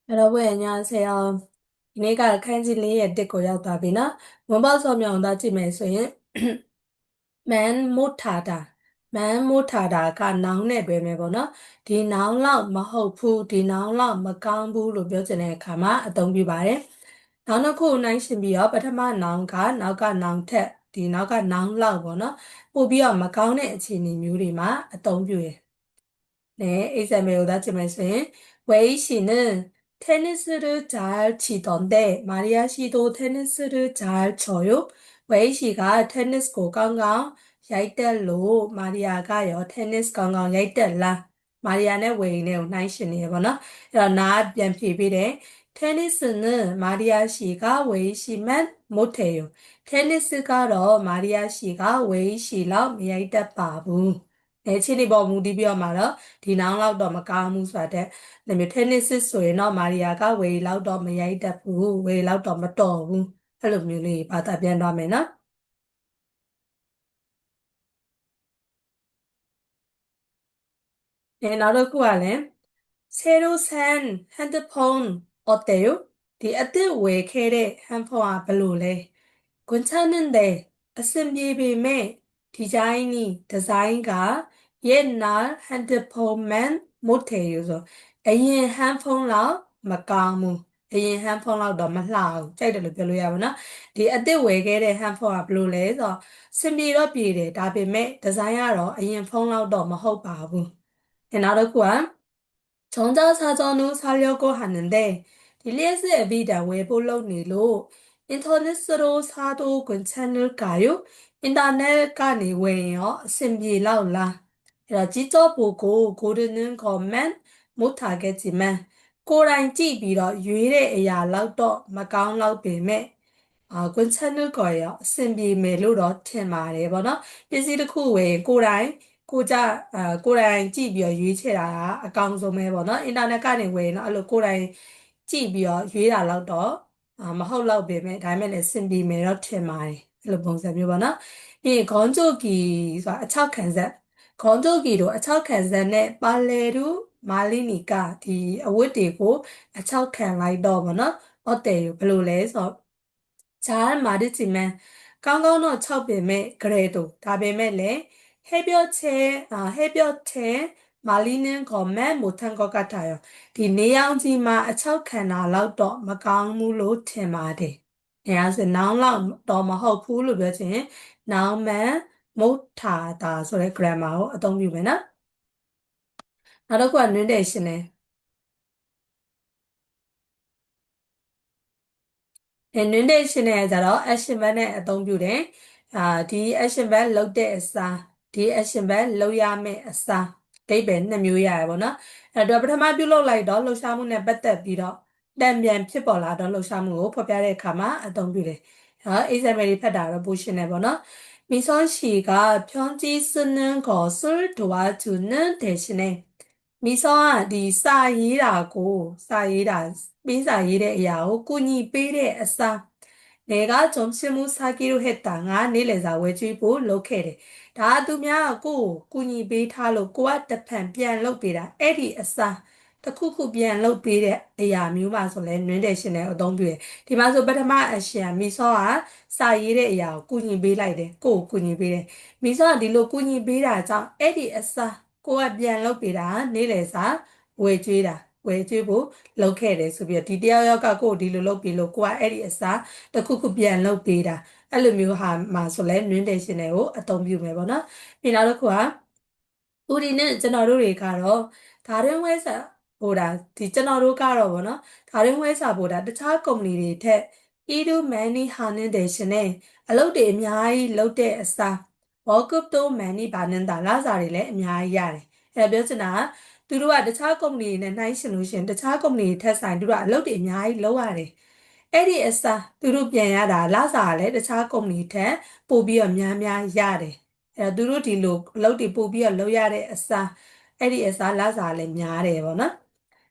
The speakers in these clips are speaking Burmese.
여러분, 안녕하세요. 내가 칸질리의 듣고 왔다비나 원본 설명다 지면서인 man 못하다. man 못하다가 나오네 되면 디 나올라 마호푸 디 나올라 마강부로 표현의 가마 어떤 비바래. 나는 그 나이신비어 바타마 나온가 나가 나온테 디 나가 나올라 보나 보비어 마강네 진이 뮤리마 어떤 비에. 네, example 지면서인 웨이 씨는 테니스를 잘 치던데 마리아 씨도 테니스를 잘 쳐요. 웨이 씨가 테니스 고 강강 야이텔로 마리아가요 테니스 강강 야이텔라 마리아네 웨이네 나이신이에요. 보나 나 변피비래 테니스는 마리아 씨가 웨이 씨만 못해요. 테니스가로 마리아 씨가 웨이 씨랑 야이텔 바부. 네, 치리버 무디비어 말어 ဒီနောင်လောက်တော့မကောင်းဘူးဆိုတဲ့ဒါမျိုး tennis ဆိုရင်တော့မာရီယာကဝေလောက်တော့မရိုက်တတ်ဘူးဝေလောက်တော့မတော်ဘူးအဲ့လိုမျိုးလေးဘာသာပြန်တော့မယ်နော်နောက်တစ်ခုကလည်း새로 산 핸드폰 어때요? 어때 왜 걔래 핸드폰 별로래? 괜찮은데 SMB빔의 디자인가 옛날 핸드폰만 못해요. 그래서 애인 핸드폰랑 막가무 애인 핸드폰랑 너무လှ 짧게 별로야 보나? 어때 왜 걔래 핸드폰 별로래? 그래서 SMB로 비례 다음에 디자인으로 애인 폰랑 너무 မဟုတ်ပါဘူး နောက်တစ်ခုက 전자사전을 사려고 하는데 딜리에스 앱이다 웹올로니로 인터넷으로 사도 괜찮을까요? 인터넷 간이 왜요? 신비라울라. 직접 보고 고르는 것만 못하겠지만 꼬랑 찌비러 유일의 애야라도 마가운라우 뱀에 괜찮을 거예요. 신비멜로로 테마래 보나. 비지르쿠 왜 꼬랑 ကိုကြကိုယ်တိုင်ကြည့်ပြီးတော့ရွေးချယ်တာကအကောင်းဆုံးပဲပေါ့နော်အင်တာနက်ကနေဝယ်နော်အဲ့လိုကိုယ်တိုင်ကြည့်ပြီးတော့ရွေးတာတော့မဟုတ်တော့ပေမဲ့ဒါပေမဲ့လည်းစင်ပြေမယ်တော့ထင်ပါတယ်အဲ့လိုပုံစံမျိုးပေါ့နော်ပြီးရင်ခေါင်းကျုပ်ကီဆိုတာအချောက်ခံဆက်ခေါင်းကျုပ်ကီတို့အချောက်ခံဆက်နဲ့ပါလေတူမာလီနီကဒီအဝတ်တွေကိုအချောက်ခံလိုက်တော့ပေါ့နော်ဟုတ်တယ်ဘယ်လိုလဲဆိုတော့ 잘 마르지만 깡깡도 척뱀의 그래도 다뱀에래 해볕에 말리는 것만 못한 것 같아요. 디 내양지마 척하나라도 마강무로 테마데. 내야서 나랑 너무 허풀로 벼진 나만 못하다 소리 그래마오 어떤 비면은 나도 안 되시네. နင်းတဲ့ရှင်နဲ့ကြတော့ action verb နဲ့အသုံးပြုတယ်ဒီ action verb လုပ်တဲ့အစားဒီ action verb လုပ်ရမယ့်အစားအဓိပ္ပာယ်နှစ်မျိုးရတယ်ပေါ့နော်တော့ပထမပြုလုပ်လိုက်တော့လှုပ်ရှားမှုနဲ့ပတ်သက်ပြီးတော့တံပြန်ဖြစ်ပေါ်လာတော့လှုပ်ရှားမှုကိုဖော်ပြတဲ့အခါမှာအသုံးပြုတယ်example တွေဖတ်တာတော့ပိုရှင်းတယ်ပေါ့နော်민선 씨가 편지 쓰는 것을 도와주는 대신에 미서아 네 싸이라고 민사일의 야호 꾸니 삐레 아싸 내가 점심을 사기로 했다가 내려서 외주고 로케래 다 두냐고 꾸니 베타로 꼬아 뜻한 비안 로비라 에리 아싸 တစ်ခုခုပြန်လုပ်ပေးတဲ့အရာမျိုးပါဆိုလဲ နွင်းတဲ့ရှင်နဲ့အသုံးပြုတယ်ဒီမှာဆိုပထမအရှင်မိစောကစာရေးတဲ့အရာကိုကုညီပေးလိုက်တယ်ကိုကိုကုညီပေးတယ်မိစောကဒီလိုကုညီပေးတာကြောင့်အဲ့ဒီအစားကိုကပြန်လုပ်ပေးတာနေလေစာဝယ်ကျွေးတာဝယ်ကျွေးဖို့လုပ်ခဲ့တယ်ဆိုပြီးတော့ဒီတယောက်ယောက်ကကိုဒီလိုလုပ်ပြီးလို့ကိုကအဲ့ဒီအစားတစ်ခုခုပြန်လုပ်ပေးတာ우리는ကျွန်တော်တို့တွေကတော့ဒါရင်ဝဲစာ보다 다른 회사보다 တခြားကုမ္ပဏီတွေထက် 일을 많이 하는 대신에အလုပ်တွေအများကြီးလုပ်တဲ့အစား 월급도 많이 받는다. 라사리래အများကြီးရတယ်. အဲ့ဒါပြောချင်တာကသူတို့ကတခြားကုမ္ပဏီနဲ့နှိုင်းယှဉ်လို့ရှိရင်တခြားကုမ္ပဏီထက်ဆိုင်သူတို့ကအလုပ်တွေအများကြီးလုပ်ရတယ်. အဲ့ဒီအစားသူတို့ပြန်ရတာလစာကလည်းတခြားကုမ္ပဏီထက်ပို့ပြီးတော့များများရတယ်. အဲ့တော့သူတို့ဒီလိုလုပ်တွေပို့ပြီးတော့လုပ်ရတဲ့အစားအဲ့ဒီအစားလစာလည်းများတယ်ပေါ့နော်.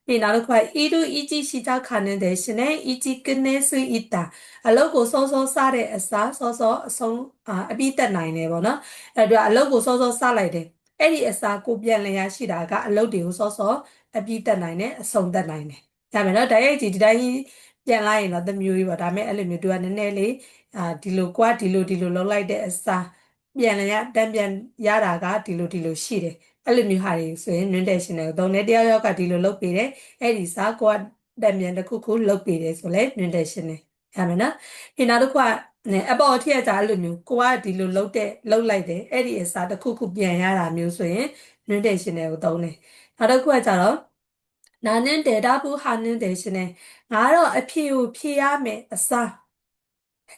나루과 이루 이지 시작하는 대신에 이지 끝낼 수 있다. 알로고 소소 싸래 에싸 소소 아비다 나이네 보나. 알로고 소소 싸라이 돼. 에리 에싸 고변래야 시다가 알로디고 소소 아비다 나이네 송다 나이네. ဒါမယ်နော်တိုက်ရိုက်ကြီးဒီတိုင်းကြီးပြန်လိုက်ရင်တော့တစ်မျိုးကြီးပေါ့ဒါပေမဲ့အဲ့လိုမျိုးသူကနည်းနည်းလေးဒီလိုကွာဒီလိုလောက်လိုက်တဲ့အစားပြန်လည်းတန်ပြန်ရတာကဒီလိုရှိတယ်အဲ့လိုမျိုးဟာတွေဆိုရင် non traditional ကိုသုံးတယ်တယောက်ယောက်ကဒီလိုလုပ်ပေးတယ်အဲ့ဒီစားကွာတန်ပြန်တစ်ခုခုလုပ်ပေးတယ်ဆိုလဲ non traditional ရမယ်နော်ဒီနောက်တစ်ခုကနဲ့အပေါ်အထက်ကကြအဲ့လိုမျိုးကိုကဒီလိုလုပ်လိုက်တယ်အဲ့ဒီအစားတစ်ခုခုပြန်ရတာမျိုးဆိုရင် non traditional ကိုသုံးတယ်နောက်တစ်ခုကကြတော့ 나는 대답을 하는 대신에 나로 앞이고 피하며 싸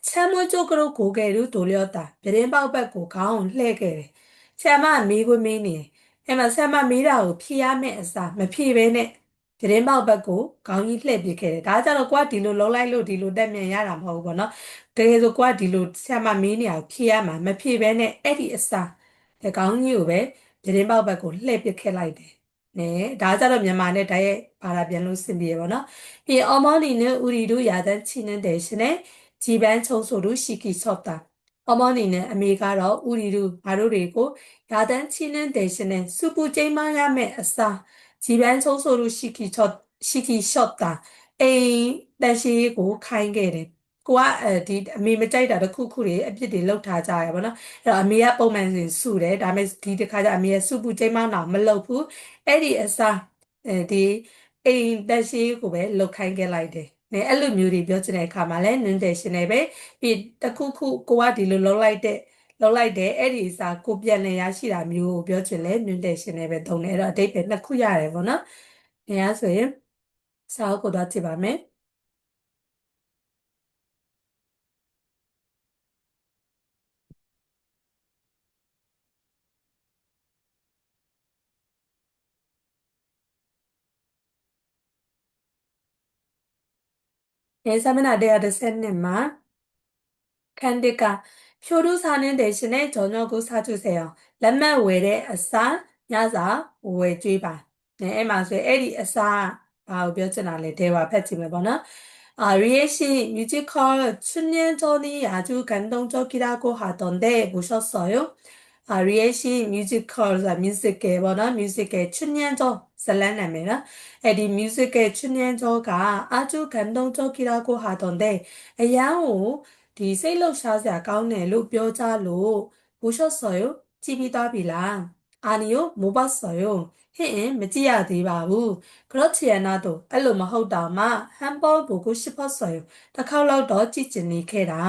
사무적으로 고개를 돌렸다. 베렌바우 받고 가운 레게래. 세마 미고 미니. 에마 세마 미라고 피하며 싸. 마 피베네. 베렌바우 받고 가운이 레비게래. 다자로 과 딜로 롤라이로 딜로 되면 야라 먹어보나. 그래서 과 딜로 세마 미니하고 피하마. 마 피베네. 에리 싸. 가운이 왜 베렌바우 받고 레비게라이데. နဲ့ဒါကြတော့မြန်မာနဲ့တိုက်ရိုက်ဘာသာပြန်လို့စင်ပြေပါတော့။ဒီအမောနီနဲ့ဥရီတို့ရာတဲ့ချင်းတဲ့ရှင်နဲ့ဂျီပန်ချုံဆိုတို့ရှိကီဆော့တာ။အမောနီနဲ့အမေကတော့ဥရီတို့ငါတို့တွေကိုရာတဲ့ချင်းတဲ့ရှင်နဲ့စူပူကျိမ်းမရမယ့်အစားဂျီပန်ချုံဆိုတို့ရှိကီဆော့တာအိမ်တရှိကိုခိုင်းခဲ့တယ်။ကိုကဒီအမေမကြိုက်တာတခုခုတွေအပြစ်တွေလောက်ထားကြရပါတော့။အဲ့တော့အမေကပုံမှန်စဉ်စုတယ်ဒါပေမဲ့ဒီတစ်ခါကျအမေကစူပူကျိမ်းမတော့မလုပ်ဘူး။အဲ့ဒီအစားဒီအိမ်တက်ရှိကိုပဲလုတ်ခိုင်းခဲ့လိုက်တယ်။နဲအဲ့လိုမျိုးတွေပြောချင်တဲ့အခါမှာလဲနင်းတယ်ရှင်နေပဲပြီးတခုခုကိုကဒီလိုလုတ်လိုက်တဲ့အဲ့ဒီအစားကိုပြန်လည်ရရှိတာမျိုးကိုပြောချင်လဲနင်းတယ်ရှင်နေပဲသုံးတယ်အဲ့တော့အတိတ်ပဲနှစ်ခုရတယ်ပေါ့နော်။နေရဆိုရင်စာအုပ်ကိုတော့ကြည့်ပါမယ်။အဲစာမျက်နှာ130မှာ 칸드가 표를 사는 대신에 저녁을 사주세요. 람만 외래 아싸 야자 외주바. 네, 에마스 에리 아싸 바우벼즈나래 대화 패치면 보나. 리에시 뮤지컬 춘년 전이 아주 감동적이라고 하던데 보셨어요? 리에시 뮤지컬 뮤직계 보나 뮤직계 춘년 전 살라나메라. 에디 뮤직계 춘년 전가 아주 감동적이라고 하던데 야오 ဒီစိတ်လှုပ်ရှားစရာကောင်းတယ်လို့ပြောကြလို့보셨어요? 혜인မကြည့်ရသေးပါဘူး그렇지 않아도အဲ့လိုမဟုတ်တာမှ한번보고싶었어요တခေါက်လောက်တော့ကြည့်ချင်နေခဲ့တာ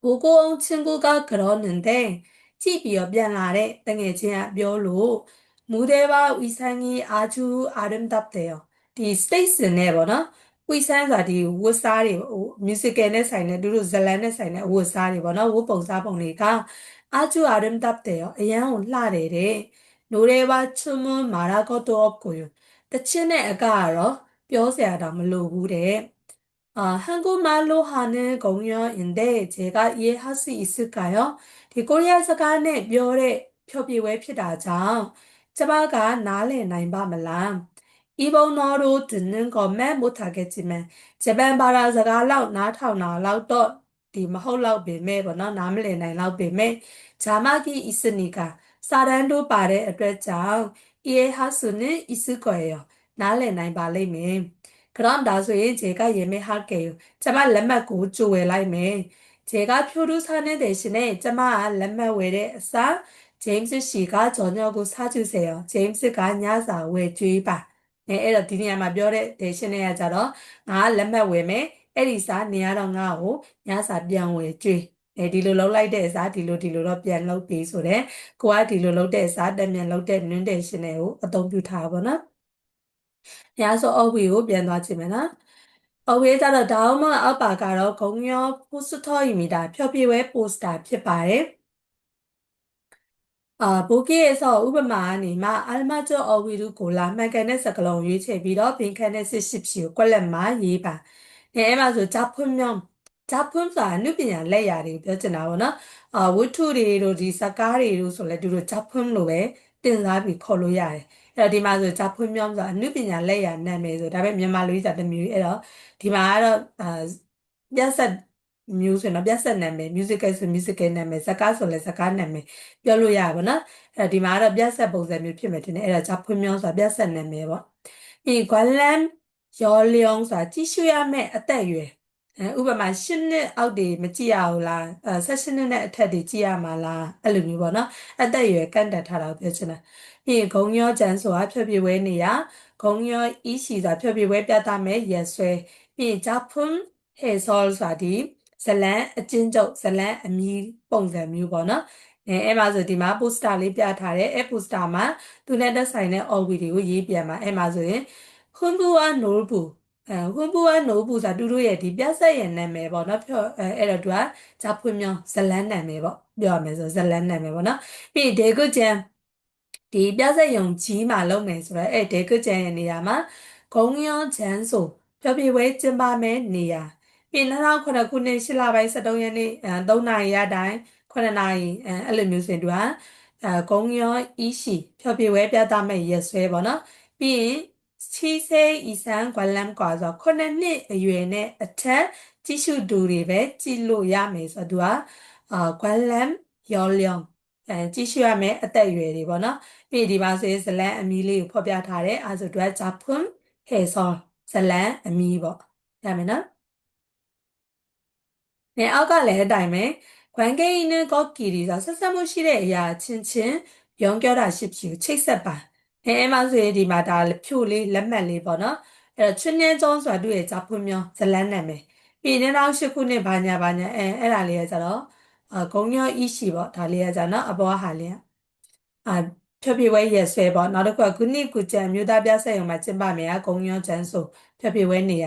보고 친구가 그러는데 집이요 변라래 땡해지야 묘로 무대와 의상이 아주 아름답대요. 디 스테이스네 뭐나 의상가 디 옷살이 뮤직에ဆိုင်တဲ့ 두루 잘란에ဆိုင်တဲ့ 옷살이 뭐나 옷ပုံစား ပုံတွေက 아주 아름답대요.အရန်ကို လှတယ်တဲ့. 노래와 춤은 말할 것도 없고요. တချင်းနဲ့ အကကတော့ ပြောစရာတောင်မလိုဘူးတဲ့. 한국말로 하는 공연인데 제가 이해할 수 있을까요? 코리아 스간의 멸의 표비왜 피다장 자바가 나래 나임바말람 일본어로 듣는 것만 못하겠지만 제발 바라자가라우 나타나라우 또 디마홀라우 베메 버나 남래 나이라우 베메 자막이 있으니까 사람도 바래 어쩌장 이해할 수는 있을 거예요. 나래 나임바레메 그럼 나중에 제가 예매할게요. 자마 lem마고 조회라이메. 제가 표를 사는 대신에 자마 lem마 외래 싸 제임스 씨가 저녁을 사주세요. 제임스가 야사 왜 주의봐. 네, 에러 디니아마 별에 대신에 하자로 아 lem마 외메 에리사 니아랑 가오 야사 병왜 주의. 네, 디로 lâuလိုက်တဲ့ စားဒီလိုတော့ပြန်လုပ်ပြီးဆိုတဲ့ကိုကဒီလိုလုပ်တဲ့စားတမြန်လုပ်တဲ့နင်းတဲ့ရှင်တွေကိုအသုံးပြုထားပါတော့။ညာဆိုအဝီကိုပြန်သွားကြည့်မယ်နော်။အဝေးကြတော့ဒါမှအပကတော့ဂုံရောပိုစထော입니다ဖျော်ဖြေပွဲပိုစတာဖြစ်ပါတယ်။ 보기에서 우브마니마 알마저 어위루 골라 마가네 서글롱 유체비로 빈칸에 쓰십시오. 꼴렘마 예바. 네, 에마저 작품사 누비냐 레야리 벼즈나오나 우투리로 리사카리로 솔레두로 작품로에 뜬사비 콜로야에. အဲ့တော့ဒီမှာဆို 작품명사 누비냐 레야 나메서 다음에မြန်မာလိုကြီးတဲ့မျိုးအဲ့တော့ဒီမှာကတော့ပြဿ မျိုးဆိုရင်တော့ပြဆက်နာမည် musical ဆို musical နာမည်ဇာတ်ကားဆိုလည်းဇာတ်ကားနာမည်ပြောလို့ရပါဘောနော်အဲဒီမှာကတော့ပြဆက်ပုံစံမျိုးဖြစ်မယ်ထင်တယ်အဲ့ဒါဂျာဖွင့်မြောင်းဆိုတာပြဆက်နာမည်ပေါ့ဒီကွာလမ်ရောလျောင်းဆိုတာကြည့်ရှုရမယ့်အသက်အရွယ်ဥပမာ10နှစ်အောက်တွေမကြည့်ရဘူးလား18နှစ်နဲ့အထက်တွေကြည့်ရမှာလားအဲ့လိုမျိုးပေါ့နော်အသက်အရွယ်ကန့်တက်ထားတာကိုပြောချင်တာပြီးဂုံရောကျန်ဆိုတာဖြောပြပွဲနေရဂုံရောဤရှိဆိုတာဖြောပြပွဲပြသမယ်ရက်ဆွဲပြီးဂျာဖွန်ဟေဆောလ်ဆိုတာဒီဇလန်အချင်းကျုပ်ဇလန်အမီပုံစံမျိုးပေါ့နော်အဲ့မှာဆိုဒီမှာပိုစတာလေးပြထားတယ်အဲ့ပိုစတာမှာသူနဲ့သက်ဆိုင်တဲ့ OV တွေကိုရေးပြန်မှာအဲ့မှာဆိုရင်ဟွန်ဘူဝါနိုဘူဟွန်ဘူဝါနိုဘူဆိုတာသူတို့ရဲ့ဒီပြဆက်ရဲ့နာမည်ပေါ့နော်အဲ့တော့သူကဂျာဖွင့်မြောင်းဇလန်နာမည်ပေါ့ပြောရမယ်ဆိုဇလန်နာမည်ပေါ့နော်ပြီးဒေဂုကျန်ဒီပြဆက်ယုံကြီးမှာလုပ်မယ်ဆိုတော့အဲ့ဒေဂုကျန်ရဲ့နေရာမှာဂုံရောကျန်ဆိုဖြောပြပွဲကျင်းပမယ်နေရာပြီး2009ခုနှစ်8လပိုင်း23ရက်နေ့3နာရီရတိုင်း9နာရီအဲ့လိုမျိုးဆိုရင်သူကဂုံရောဤရှိဖြောပြပွဲပြသမယ်ရက်ဆွဲပေါ့နော်ပြီးရင်ချီဆေးဤဆန်ကွာလမ်ကွာဆို9နှစ်အရွယ်နဲ့အထက်ကြည့်ရှုသူတွေပဲကြည့်လို့ရမယ်ဆိုတော့သူကကွာလမ်ရောလျောင်းကြည့်ရှုရမယ်အသက်အရွယ်တွေပေါ့နော်ပြီးဒီပါဆိုရင်ဇလန်အမီလေးကိုဖော်ပြထားတယ်အဲဆိုသူကဂျာဖွန်ဟေဆောဇလန်အမီပေါ့ရမယ်နော်အောက်ကလည်းအတိုင်းပဲခွမ်ကိန်းနဲ့ကော့ကီရီဆိုဆက်ဆက်မှုရှိတဲ့အရာချင်းချင်းရုံးပြောတာရှိဖြူချိတ်ဆက်ပါအဲ့မှာဆိုရင်ဒီမှာဒါဖြိုလေးလက်မှတ်လေးပေါ့နော်အဲ့တော့ချင်းနှင်းကျုံးဆိုတာသူ့ရဲ့ဂျာဖွန်မျိုးဇလန်နာမည်ပြီး2008ခုနှစ်ဘာညာအဲ့ဒါလေးကကြတော့ဂုံညောဤရှိပေါ့ဒါလေးကကြနော်အပေါ်ဟာလေးကဖြောပြပွဲရက်ဆွဲပေါ့နောက်တစ်ခုကခုနှစ်ကူကျန်မြို့သားပြဆက်ရုံမှာကျင်းပမယ်ဂုံညောကျန်းဆိုဖြောပြပွဲနေရ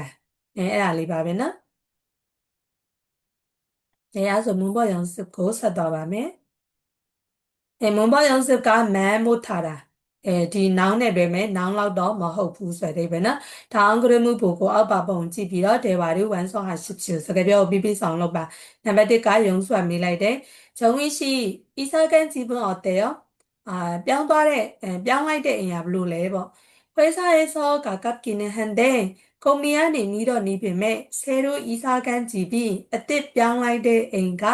အဲ့ဒါလေးပါပဲနော်အဲ့ဆိုမွန်ပေါ်ရောင်စစ်ကိုဆက်သွားပါမယ်မွန်ပေါ်ရောင်စစ်ကမန်မို့ထားတာဒီနောင်းနဲ့တွဲမယ်နောင်းလောက်တော့မဟုတ်ဘူးဆိုတဲ့ပဲနော်ဒါအောင်ကရမှုပို့ကိုအောက်ပါပုံကြည့်ပြီးတော့ဒေဝါရီဝန်ဆောင်ဟာရှိချစကပြောပြီးပြီးဆောင်လုပ်ပါနံပါတ်1ကရုံဆွတ်မိလိုက်တယ်ဂျုံဝိရှိအီစာကန်ကြည့်ပွန်အော်တဲ့ရောပြောင်းသွားတဲ့ပြောင်းလိုက်တဲ့အရာဘလို့လဲပေါ့ခွဲစားရဲစောကကပ်ကင်းဟန်တဲ့ကုမ္ပဏီကနေနီးတော့နီးပေမဲ့ဆဲတို့အီစာကန်ကြည့်ပြီးအစ်စ်ပြောင်းလိုက်တဲ့အိမ်က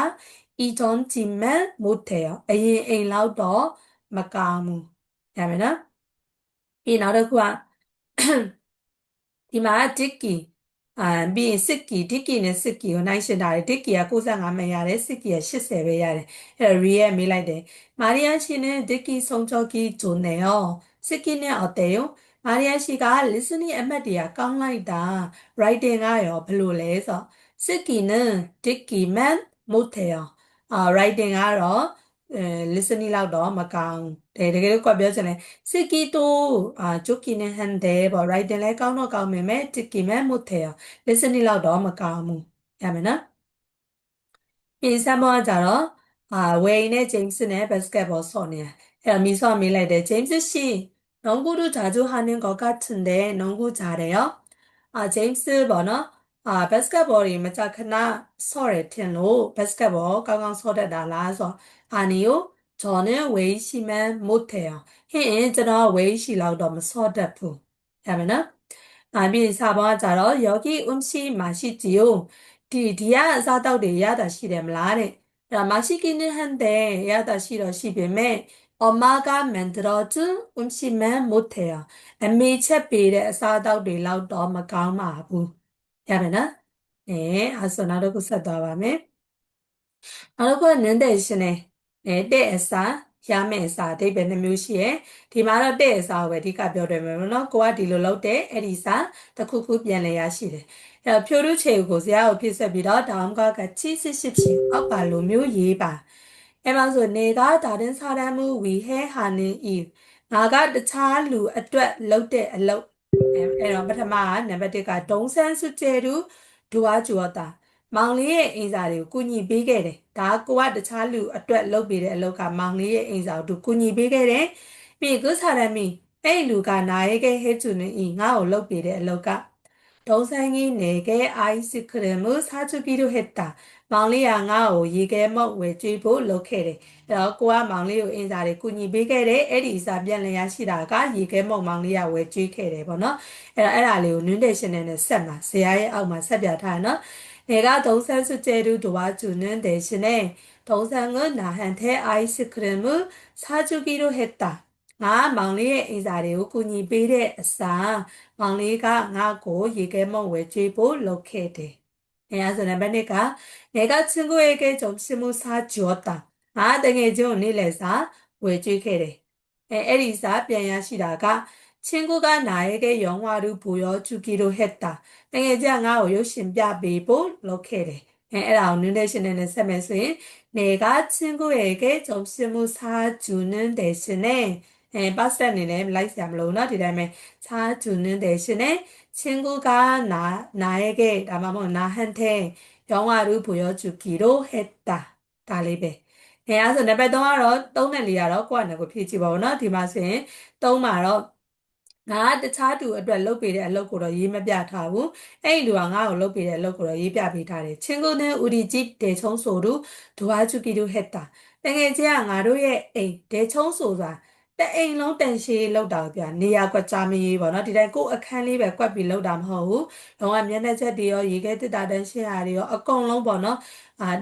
အီဂျွန်ဂျီမန်မို့တဲ့ရောအရင်အိမ်လောက်တော့မကောင်းဘူးရမယ်နော်ပြီးနောက်တစ်ခုကဒီမှာဒစ်ကီပြီးရင်စစ်ကီဒစ်ကီနဲ့စစ်ကီကိုနှိုင်းယှဉ်ထားတယ်ဒစ်ကီက95မှရတယ်စစ်ကီက80ပဲရတယ်အဲ့တော့ရီရဲ့မေးလိုက်တယ်မာရီယာရှိနဲ့ဒစ်ကီဆုံးချောကီဂျိုနေရောစစ်ကီနဲ့အတဲရောမာရီယာရှိက listening အမှတ်တွေကကောင်းလိုက်တာ writing ကရောဘယ်လိုလဲဆိုစစ်ကီနဲ့ဒစ်ကီမန်မို့တယ်ရောwriting ကတော့listening လောက်တော့မကောင်းတကယ်လို့ကပြောချင်တယ်စစ်ကီတိုဂျိုကီနဲ့ဟန်တယ်ပေါ့ writing လည်းကောင်းတော့ကောင်းပေမဲ့တစ်ကီမဲ့မို့တယ်ရော listening လောက်တော့မကောင်းဘူးရမယ်နော်ပြင်ဆမောကြတော့ဝေးနဲ့ James နဲ့ basketball ဆော့နေတယ်အဲ့တော့မီဆော့မေးလိုက်တယ် James ရှိ농구도 자주 하는 것 같은데 농구 잘해요? 제임스 버너 바스켓볼이 맞아 그나 서래 텐로 바스켓볼 가강 서래달라서 아니요 저는 웨이시만 못해요 해 저는 웨이시라고 너무 서대프 하면은 아비 사바자로 여기 음식 맛있지요 디디야 사다우리 야다 시렘라래 맛있기는 한데 야다 싫어 시비매 엄마가 만들어준 음식만 못해요. 미쳐 비례 사다우리 라우도 마가마부. 야매나? 네, 아서 나도 그 사다와매. 나도 그 는데တဲ့အစာရမယ့်အစာအဓိပ္ပာယ်နှမျိုးရှိရယ်ဒီမှာတော့တဲ့အစာကိုပဲအဓိကပြောတယ်မယ်နော်ကိုကဒီလိုလုပ်တဲ့အဲ့ဒီစာတစ်ခုခုပြန်လည်ရရှိတယ်အဲ့ဖြိုးရူးချေကိုဇာတ်ကိုဖြစ်ဆက်ပြီးတော့ဒါမှမဟုတ်ကချီစစ်ရှစ်ဖြီအောက်ပါလိုမျိုးရေးပါအဲ့မှာဆိုနေကဒါတင်စာတမ်းမှုဝီဟဲဟာနေဤငါကတခြားလူအတွက်လုပ်တဲ့အလုပ်အဲ့တော့ပထမကနံပါတ်1ကဒုံဆန်းစုကျဲတူဒွားကျော်တာမောင်လေးရဲ့အိမ်စာတွေကိုကူညီပေးခဲ့တယ်ဒါကိုကတခြားလူအတွက်လုပ်ပေးတဲ့အလုပ်ကမောင်လေးရဲ့အိမ်စာကိုကူညီပေးခဲ့တယ်ပြီးကုစာရမီအဲ့လူကနာရဲခဲ့ဟဲချူနေဤငါ့ကိုလုပ်ပေးတဲ့အလုပ်က동생이내게아이스크림을사주기로했다မောင်လေးကငါ့ကိုရေခဲမုတ်ဝယ်ကျွေးဖို့လုပ်ခဲ့တယ်အဲ့တော့ကိုကမောင်လေးကိုအင်စာတွေကူညီပေးခဲ့တယ်အဲ့ဒီအစာပြန်လည်ရရှိတာကရေခဲမုတ်မောင်လေးကဝယ်ကျွေးခဲ့တယ်ပေါ့နော်အဲ့ဒါလေးကို nutritional နဲ့ဆက်မှာဇာတ်ရဲ့အောက်မှာဆက်ပြထားရနော် 내가 동산 숙제를 도와주는 대신에 동생은 나한테 아이스크림을 사주기로 했다. 나 막내의 인사를 꾸니 비례했어. 막내가 나고 이게만 외주고 놓게 돼. 내가 친구에게 점심을 사주었다. 아, 등에 좀 일해서 외주게 돼. 에리사 변야시다가 친구가 나에게 영화를 보여주기로 했다. 땡에지아가 요신비아 베이보 로케레. 에라 눈대신에는 세면서인 내가 친구에게 점심을 사주는 대신에 바스타니네 라이시암로나 디다음에 사주는 대신에 친구가 나에게 나마모 나한테 영화를 보여주기로 했다. 달리베. အဲ့ဒါဆိုနံပါတ်3ကတော့3နဲ့4ကတော့ကိုယ့်အနေကိုဖြည့်ကြည့်ပါဦးเนาะဒီမှာဆိုရင်3မှာတော့ငါတခြားသူအတွက်လုပ်ပေးတဲ့အလုပ်ကိုတော့ရေးမပြထားဘူးအဲ့ဒီလူကငါ့ကိုလုပ်ပေးတဲ့အလုပ်ကိုတော့ရေးပြပေးထားတယ်친구는 우리 집 대청소를 도와주기로 했다တကယ်ကြီးကငါတို့ရဲ့အိမ်대청소ဆိုတာတအိမ်လုံးတန်ရှင်းလောက်တာပြနေရာကွက်ကြားမရေးပေါ့နော်ဒီတိုင်းကိုယ်အခန်းလေးပဲကွက်ပြီးလောက်တာမဟုတ်ဘူးတော့ကမျက်နှာချက်တွေရောရေခဲတစ်တာတန်းရှင်းရာတွေရောအကုန်လုံးပေါ့နော်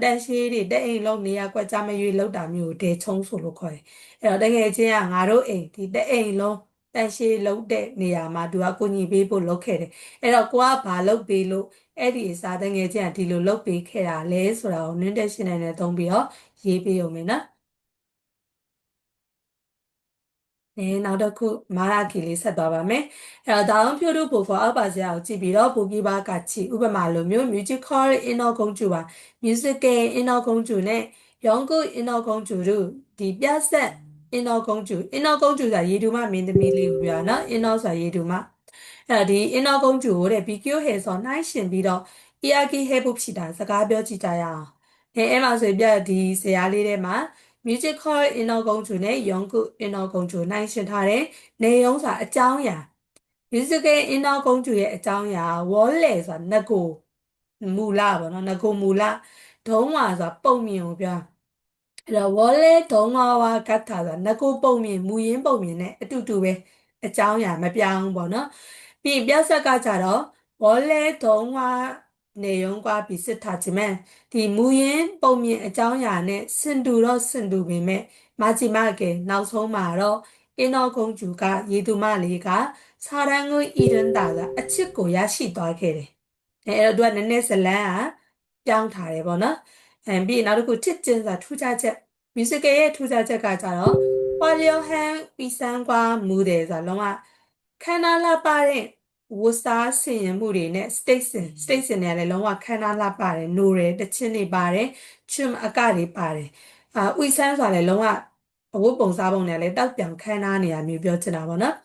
တန်ရှင်းတွေတအိမ်လုံးနေရာကွက်ကြားမရွေးလောက်တာမျိုးဒေချုံဆိုလို့ခေါ်တယ်အဲ့တော့တကယ်ချင်းကငါတို့အိမ်ဒီတအိမ်လုံးတန်ရှင်းလောက်တဲ့နေရာမှာသူကကိုညီပေးဖို့လုပ်ခဲ့တယ်အဲ့တော့ကိုကဘာလုပ်ပေးလို့အဲ့ဒီအစားတကယ်ချင်းကဒီလိုလုပ်ပေးခဲ့တာလဲဆိုတာကိုနင်းတက်ရှင်းနေသုံးပြီးတော့ရေးပေးအောင်မယ်နော် 네, 나도 말하기를 세다밤에 다음 표를 보고 아바지하고 집이러 보기와 같이 우바말로며 뮤지컬 인어공주와 뮤지컬 인어공주네 영국 인어공주를 디벼셋 인어공주가 예두마 민드밀리우야나 인어사 예두마 디 인어공주를 비교해서 나이신비러 이야기해봅시다.စကားပြောကြည့်ကြရအောင်. 네, 에마소비아 디 세알리레마 뮤지컬 인어공주네 영국 인어공주 나이신타의 내용사အကြောင်းအရာ 뮤지컬 인어공주의 အကြောင်းအရာ 원래서 나고 무라 뭐너 나고 무라 동화서 ပုံမြင်ကိုပြော အဲ့တော့ 원래 동화와 같아서 나고 ပုံမြင် 무인 ပုံမြင်နဲ့ အတူတူပဲ အကြောင်းအရာ မပြောင်းဘူးပေါ့နော် ပြီး 뼈사가ကြတော့ 원래 동화 내용과 비슷하지만 ဒီ 무인 ပုံမြင် အကြောင်းအရာနဲ့ 순두로 순두ပေမဲ့ 마지막에 နောက်ဆုံးမှာတော့ 인어공주가 예두마리가 사랑을 잃은다가 အချစ်ကို ရရှိသွားခဲ့တယ် အဲ့တော့ သူက နည်းနည်း ဇာတ်လမ်းက ပြောင်းထားတယ်ပေါ့နော် ပြီးနောက်တစ်ခု 특징사 ထူးခြားချက် 뮤지컬의 ထူးခြားချက်ကကြတော့ 화려한 의상과 무대에서 လုံးဝ ခမ်းနားလှပတဲ့ ဝတ်စားဆင်ယင်မှုတွေနဲ့ 스테이슨တွေကလည်း လုံးဝ ခမ်းနားလှပတယ် 노래 တခြင်းတွေပါတယ် 춤 အကတွေပါတယ် 의상 ဆိုတာလည်း လုံးဝ အဝတ်ပုံစားပုံတွေကလည်း တောက်ပြောင် ခမ်းနားနေတာမျိုး ပြောချင်တာပေါ့နော်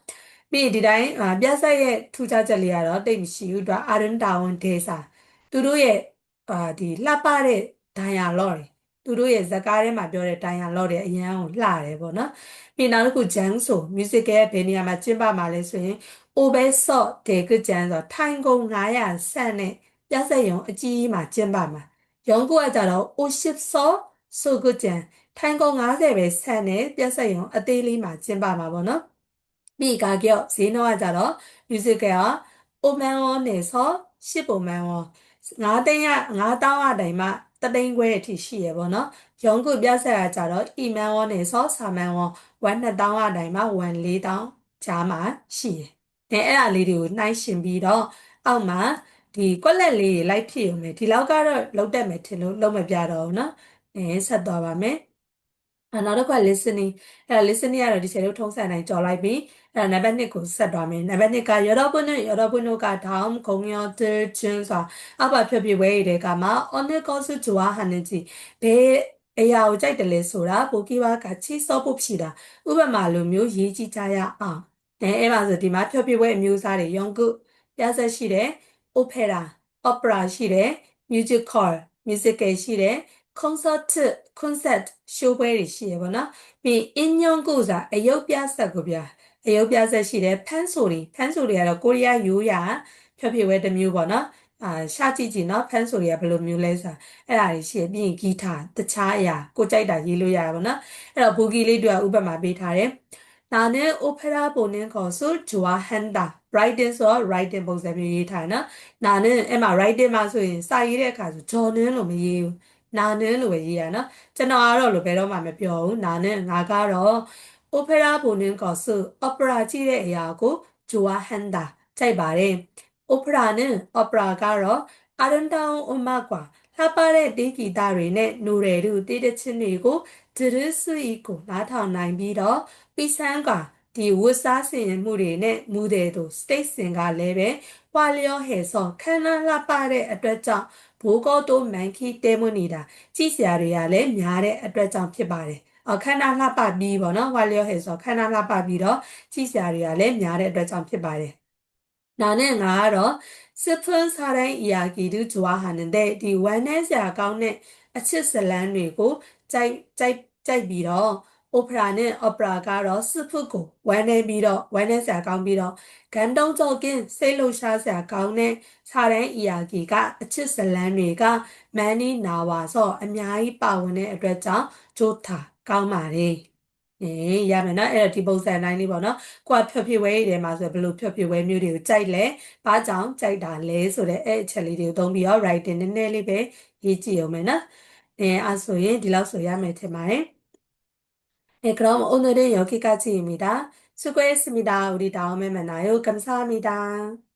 ပြီးဒီတိုင်း ပြဿရဲ့ ထူးခြားချက်လေးကတော့ တိတ်မရှိဘူး သူက 아름다운 대사 သူတို့ရဲ့ ဒီလှပတဲ့ dialogue သူတို့ရဲ့ ဇာတ်ကားထဲမှာပြောတဲ့ dialogue တွေအရန်ကိုလှတယ်ပေါ့နော် ပြီးနောက်တစ်ခု 장소, 뮤지컬의 ဘယ်နေရာမှာကျင်းပမှာလဲဆိုရင် 오베서 대극장 ထိုင်ခုံ 500 ဆန့်တဲ့ ပြဿရုံအကြီးကြီးမှာကျင်းပမှာ 영국어자로 50서 소극장,ထိုင်ခုံ 50배ဆန့်တဲ့ ပြဿရုံအသေးလေးမှာကျင်းပမှာပေါ့နော် 미 가격, 세노아자로 뮤지컬 5만 원에서 15만 원, 5,000원တသိန်းခွဲအထိ ရှိရပေါ့နော် 영국 뼈사가자로 2만 원에서 4만 원, 1,200원 1,400 ကြားမှာ ရှိတယ် 네, အဲ့ဒါလေးတွေကို နှိုင်းယှဉ်ပြီးတော့ အောက်မှာ ဒီ ကွက်လက်လေးတွေ လိုက်ဖြည့်ရုံပဲ ဒီလောက်ကတော့ လုပ်တတ်မယ်ထင်လို့ လုပ်မပြတော့ဘူးเนาะ 네, ဆက်သွားပါမယ် နောက်တစ်ခုက listening အဲ့တော့ listening ကတော့ ဒီခြေလို့ထုံးစံတိုင်းကြော်လိုက်ပြီ အဲ့တော့ နံပါတ် 2ကို ဆက်သွားမယ် နံပါတ် 2က 여러분은 다음 공연들 중 아빠 표피웨이래가마 어느 것을 좋아하는지 배야오 짤들레소라 보기와 같이 써봅시다. 우바말로 묘 예지자야 네, 에마서 디마 표피웨이 묘사래 연극 야사시래 오페라 오페라 시래 뮤지컬 시래 콘서트 쇼베리 시에보나 비 인형구사 에요비아사구비아 에요비아사시래 판소리야로 코리아 요야 표피웨이 묘보나 ရှာကြည့်ကြည့်နော် ဖန်ဆိုတွေက ဘယ်လိုမျိုးလဲဆိုတာ အဲ့ဒါတွေရှိပြီး ဂီတာ တခြားအရာ ကိုကြိုက်တာရေးလို့ရပါဘောနော် အဲ့တော့ ဘူဂီလေးတို့က ဥပမာပေးထားတယ် 나는 오페라 보는 것을 좋아한다. writing ဆို writing ပုံစံမျိုးရေးထားနော် 나는 အဲ့မှာ writing မှာဆိုရင်စာရေးတဲ့အခါဆို 저는 လို့မရေးဘူး 나는 လို့ပဲရေးရနော်ကျွန်တော်ကတော့လို့ဘယ်တော့မှမပြောဘူး 나는 ငါကတော့ 오페라 보는 것을 opera ကြည့်တဲ့အရာကို 좋아한다. ကြိုက်ပါတယ် opera는 opera ကတော့ 아름다운 음악과 လှပတဲ့တေးဂီတတွေနဲ့노래တို့တေးသချင်းတွေကို 들을 수 있고 နားထောင်နိုင်ပြီးတော့ ပြီးဆန်းကဒီဝတ်စားဆင်ရင်မှုတွေနဲ့မူတဲ့တို့ state စင်ကလည်းပဲပွာလျောဟဲဆောခန်းနာလှပတဲ့အတွက်ကြောင့်ဘိုးကောတိုမန်ခီတဲမွနေတာကြည်စရာတွေကလည်းများတဲ့အတွက်ကြောင့်ဖြစ်ပါတယ်ခန္ဓာလှပပြီးပေါ့နော်ဝါလျောဟဲဆိုခန္ဓာလှပပြီးတော့ကြည်စရာတွေကလည်းများတဲ့အတွက်ကြောင့်ဖြစ်ပါတယ်나는 나로 슬픈 사랑 이야기를 좋아하는데 이 완해자 가운데 아치슬란리고 짤비로 오페라는 오페라가로 슬프고 완해비로 완해자 가운비로 감동적인 셀로샤자 가운데 사랑 이야기가 아치슬란리가 많이 나와서 아미아이 빠원의 어쩌자 좋다 까마리 ရမယ်နော်အဲ့တော့ဒီပုံစံတိုင်းလေးပေါ့နော်ကိုကဖြောဖြေဝဲတွေမှာဆိုဘယ်လိုဖြောဖြေဝဲမျိုးတွေကိုကြိုက်လဲဘာကြောင့်ကြိုက်တာလဲဆိုတဲ့အဲ့အချက်လေးတွေကိုသုံးပြီးတော့ writing နည်းနည်းလေးပဲရေးကြည့်အောင်မယ်နော်အဲ့ဆိုရင်ဒီလောက်ဆိုရမယ်ထင်ပါတယ်그럼 오늘은 여기까지입니다. 수고했습니다. 우리 다음에 만나요. 감사합니다.